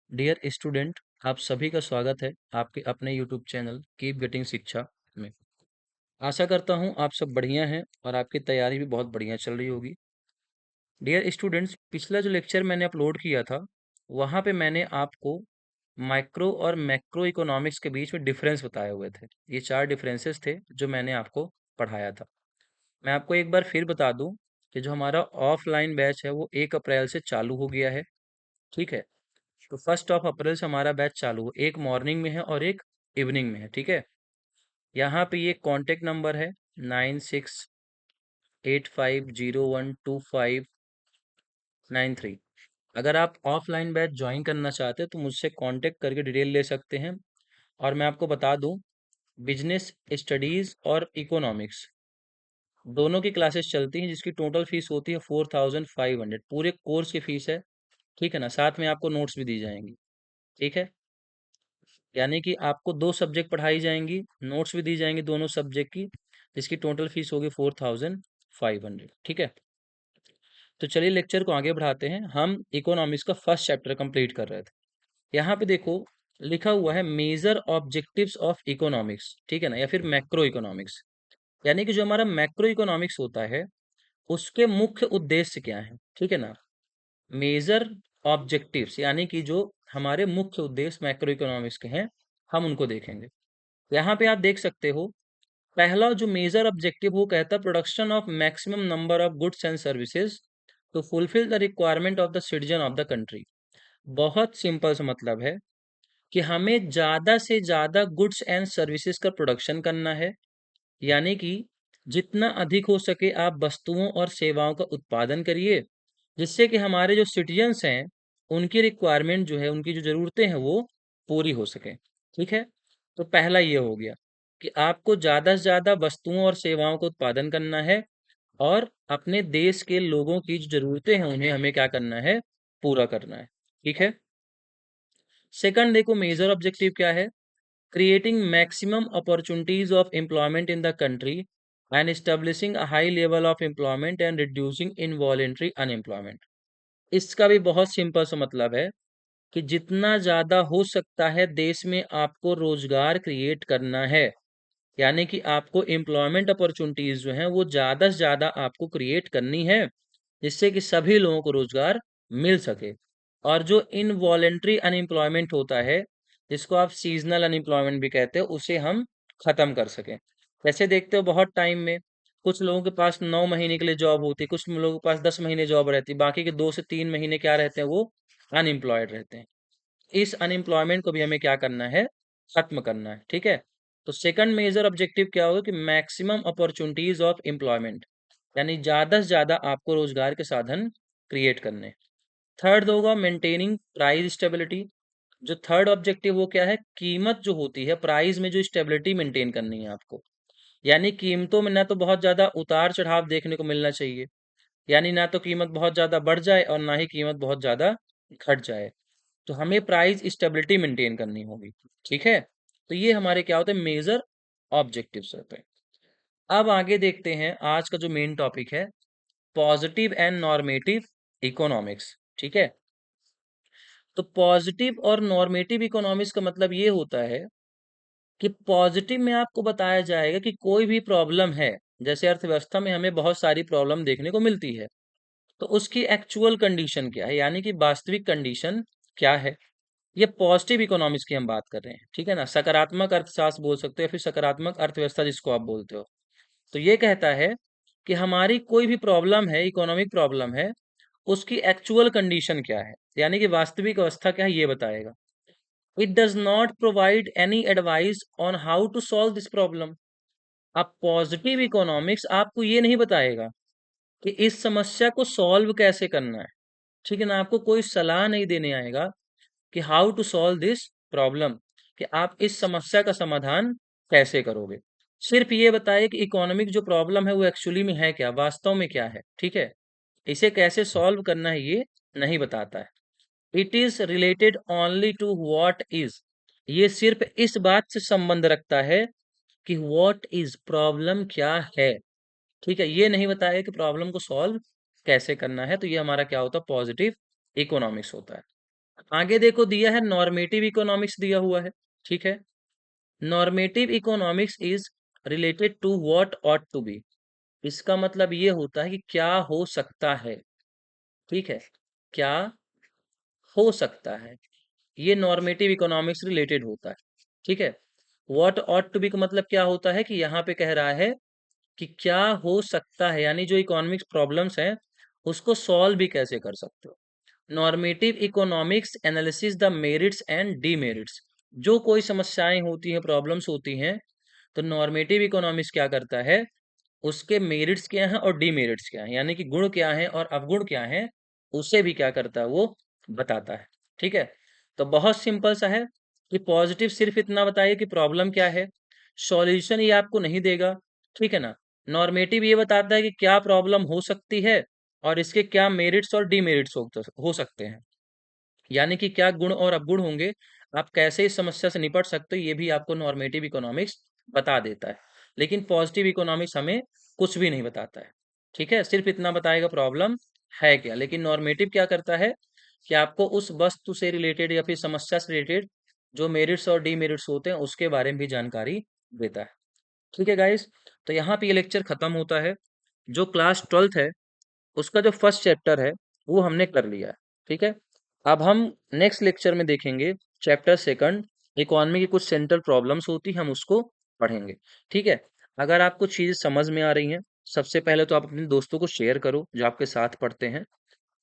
Dear student, आप सभी का स्वागत है आपके अपने यूट्यूब चैनल कीप गेटिंग शिक्षा में। आशा करता हूँ आप सब बढ़िया हैं और आपकी तैयारी भी बहुत बढ़िया चल रही होगी। डियर स्टूडेंट्स, पिछला जो लेक्चर मैंने अपलोड किया था वहाँ पे मैंने आपको माइक्रो और मैक्रो इकोनॉमिक्स के बीच में डिफरेंस बताए हुए थे। ये 4 डिफरेंसेस थे जो मैंने आपको पढ़ाया था। मैं आपको एक बार फिर बता दूं कि जो हमारा ऑफलाइन बैच है वो 1 अप्रैल से चालू हो गया है। ठीक है, तो 1 अप्रैल से हमारा बैच चालू हो, एक मॉर्निंग में है और एक इवनिंग में है। ठीक है, यहाँ पे ये कांटेक्ट नंबर है 9685012593। अगर आप ऑफलाइन बैच ज्वाइन करना चाहते हैं तो मुझसे कांटेक्ट करके डिटेल ले सकते हैं। और मैं आपको बता दूं, बिजनेस स्टडीज और इकोनॉमिक्स दोनों की क्लासेस चलती हैं जिसकी टोटल फीस होती है 4500, पूरे कोर्स की फीस है। ठीक है ना, साथ में आपको नोट्स भी दी जाएंगी। ठीक है, यानी कि आपको 2 सब्जेक्ट पढ़ाई जाएंगी, नोट्स भी दी जाएंगी दोनों सब्जेक्ट की, जिसकी टोटल फीस होगी 4500। ठीक है, तो चलिए लेक्चर को आगे बढ़ाते हैं। हम इकोनॉमिक्स का फर्स्ट चैप्टर कंप्लीट कर रहे थे। यहाँ पे देखो लिखा हुआ है मेजर ऑब्जेक्टिव्स ऑफ इकोनॉमिक्स। ठीक है ना, या फिर मैक्रो इकोनॉमिक्स, यानी कि जो हमारा मैक्रो इकोनॉमिक्स होता है उसके मुख्य उद्देश्य क्या है। ठीक है ना, मेजर ऑब्जेक्टिव्स यानी कि जो हमारे मुख्य उद्देश्य मैक्रो इकोनॉमिक्स के हैं हम उनको देखेंगे। यहाँ पे आप देख सकते हो, पहला जो मेजर ऑब्जेक्टिव वो कहता है production of maximum number of goods and services to fulfil the requirement of the citizen of the country. बहुत सिंपल सा मतलब है कि हमें ज्यादा से ज्यादा गुड्स एंड सर्विसेज का प्रोडक्शन करना है, यानी कि जितना अधिक हो सके आप वस्तुओं और सेवाओं का उत्पादन करिए, जिससे कि हमारे जो सिटीजन्स हैं उनकी रिक्वायरमेंट जो है, उनकी जो ज़रूरतें हैं वो पूरी हो सके। ठीक है, तो पहला ये हो गया कि आपको ज़्यादा से ज़्यादा वस्तुओं और सेवाओं का उत्पादन करना है और अपने देश के लोगों की जो ज़रूरतें हैं उन्हें हमें क्या करना है, पूरा करना है। ठीक है, सेकंड देखो मेजर ऑब्जेक्टिव क्या है, creating maximum opportunities of employment in the country and establishing a high level of employment and reducing involuntary unemployment। इसका भी बहुत सिंपल सा मतलब है कि जितना ज़्यादा हो सकता है देश में आपको रोजगार क्रिएट करना है, यानी कि आपको एम्प्लॉयमेंट अपॉर्चुनिटीज जो हैं वो ज़्यादा से ज़्यादा आपको क्रिएट करनी है, जिससे कि सभी लोगों को रोजगार मिल सके। और जो इनवॉलेंट्री अनएम्प्लॉयमेंट होता है, जिसको आप सीजनल अनएम्प्लॉयमेंट भी कहते हो, उसे हम ख़त्म कर सकें। जैसे देखते हो बहुत टाइम में कुछ लोगों के पास 9 महीने के लिए जॉब होती है, कुछ लोगों के पास 10 महीने जॉब रहती है, बाकी के 2 से 3 महीने क्या रहते हैं, वो अनएम्प्लॉयड रहते हैं। इस अनएम्प्लॉयमेंट को भी हमें क्या करना है, खत्म करना है। ठीक है, तो सेकंड मेजर ऑब्जेक्टिव क्या होगा कि मैक्सिमम अपॉर्चुनिटीज ऑफ एम्प्लॉयमेंट, यानी ज्यादा से ज्यादा आपको रोजगार के साधन क्रिएट करने। थर्ड होगा मेंटेनिंग प्राइस स्टेबिलिटी। जो थर्ड ऑब्जेक्टिव वो क्या है, कीमत जो होती है, प्राइस में जो स्टेबिलिटी मेंटेन करनी है आपको, यानी कीमतों में ना तो बहुत ज्यादा उतार चढ़ाव देखने को मिलना चाहिए, यानी ना तो कीमत बहुत ज्यादा बढ़ जाए और ना ही कीमत बहुत ज्यादा घट जाए। तो हमें प्राइस स्टेबिलिटी मेंटेन करनी होगी। ठीक है, तो ये हमारे क्या होते हैं, मेजर ऑब्जेक्टिव्स होते हैं। अब आगे देखते हैं आज का जो मेन टॉपिक है, पॉजिटिव एंड नॉर्मेटिव इकोनॉमिक्स। ठीक है, तो पॉजिटिव और नॉर्मेटिव इकोनॉमिक्स का मतलब ये होता है कि पॉजिटिव में आपको बताया जाएगा कि कोई भी प्रॉब्लम है, जैसे अर्थव्यवस्था में हमें बहुत सारी प्रॉब्लम देखने को मिलती है, तो उसकी एक्चुअल कंडीशन क्या है, यानी कि वास्तविक कंडीशन क्या है। ये पॉजिटिव इकोनॉमिक्स की हम बात कर रहे हैं। ठीक है ना, सकारात्मक अर्थशास्त्र बोल सकते हो या फिर सकारात्मक अर्थव्यवस्था जिसको आप बोलते हो। तो ये कहता है कि हमारी कोई भी प्रॉब्लम है, इकोनॉमिक प्रॉब्लम है, उसकी एक्चुअल कंडीशन क्या है, यानी कि वास्तविक अवस्था क्या है, ये बताएगा। It does not provide any advice on how to solve this problem. अब पॉजिटिव इकोनॉमिक्स आपको ये नहीं बताएगा कि इस समस्या को सॉल्व कैसे करना है। ठीक है ना, आपको कोई सलाह नहीं देने आएगा कि how to solve this problem, कि आप इस समस्या का समाधान कैसे करोगे। सिर्फ ये बताइए कि इकोनॉमिक जो प्रॉब्लम है वो एक्चुअली में है क्या, वास्तव में क्या है। ठीक है, इसे कैसे सॉल्व करना है ये नहीं बताता है। It is related only to what is, ये सिर्फ इस बात से संबंध रखता है कि व्हाट इज प्रॉब्लम क्या है। ठीक है, ये नहीं बताया कि प्रॉब्लम को सॉल्व कैसे करना है। तो ये हमारा क्या होता है, पॉजिटिव इकोनॉमिक्स होता है। आगे देखो दिया है नॉर्मेटिव इकोनॉमिक्स दिया हुआ है, ठीक है। Normative economics is related to what ought to be. इसका मतलब ये होता है कि क्या हो सकता है, ठीक है, क्या हो सकता है, ये नॉर्मेटिव इकोनॉमिक्स रिलेटेड होता है, ठीक है। व्हाट ऑट टू बी का मतलब क्या होता है कि यहाँ पे कह रहा है कि क्या हो सकता है, यानी जो इकोनॉमिक्स प्रॉब्लम्स हैं उसको सॉल्व भी कैसे कर सकते हो। Normative economics analysis the merits and demerits. जो कोई समस्याएं होती हैं, प्रॉब्लम्स होती हैं, तो नॉर्मेटिव इकोनॉमिक्स क्या करता है, उसके मेरिट्स क्या हैं और डीमेरिट्स क्या हैं, यानी कि गुण क्या हैं और अवगुण क्या हैं, उसे भी क्या करता है, वो बताता है, ठीक है। तो बहुत सिंपल सा है कि पॉजिटिव सिर्फ इतना बताइए कि प्रॉब्लम क्या है, सॉल्यूशन ये आपको नहीं देगा, ठीक है ना। नॉर्मेटिव ये बताता है कि क्या प्रॉब्लम हो सकती है और इसके क्या मेरिट्स और डीमेरिट्स हो सकते हैं, यानी कि क्या गुण और अवगुण होंगे, आप कैसे इस समस्या से निपट सकते हो, ये भी आपको नॉर्मेटिव इकोनॉमिक्स बता देता है। लेकिन पॉजिटिव इकोनॉमिक्स हमें कुछ भी नहीं बताता है, ठीक है, सिर्फ इतना बताएगा प्रॉब्लम है क्या। लेकिन नॉर्मेटिव क्या करता है कि आपको उस वस्तु से रिलेटेड या फिर समस्या से रिलेटेड जो मेरिट्स और डीमेरिट्स होते हैं उसके बारे में भी जानकारी देता है, ठीक है गाइस। तो यहाँ पे ये लेक्चर खत्म होता है। जो क्लास 12th है उसका जो फर्स्ट चैप्टर है वो हमने कर लिया है, ठीक है। अब हम नेक्स्ट लेक्चर में देखेंगे चैप्टर सेकंड, इकोनॉमी की कुछ सेंट्रल प्रॉब्लम्स होती हैं, हम उसको पढ़ेंगे, ठीक है। अगर आपको चीज़ समझ में आ रही हैं, सबसे पहले तो आप अपने दोस्तों को शेयर करो जो आपके साथ पढ़ते हैं,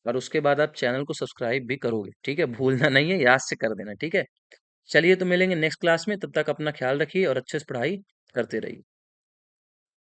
और उसके बाद आप चैनल को सब्सक्राइब भी करोगे, ठीक है, भूलना नहीं है, याद से कर देना, ठीक है। चलिए तो मिलेंगे नेक्स्ट क्लास में, तब तक अपना ख्याल रखिए और अच्छे से पढ़ाई करते रहिए।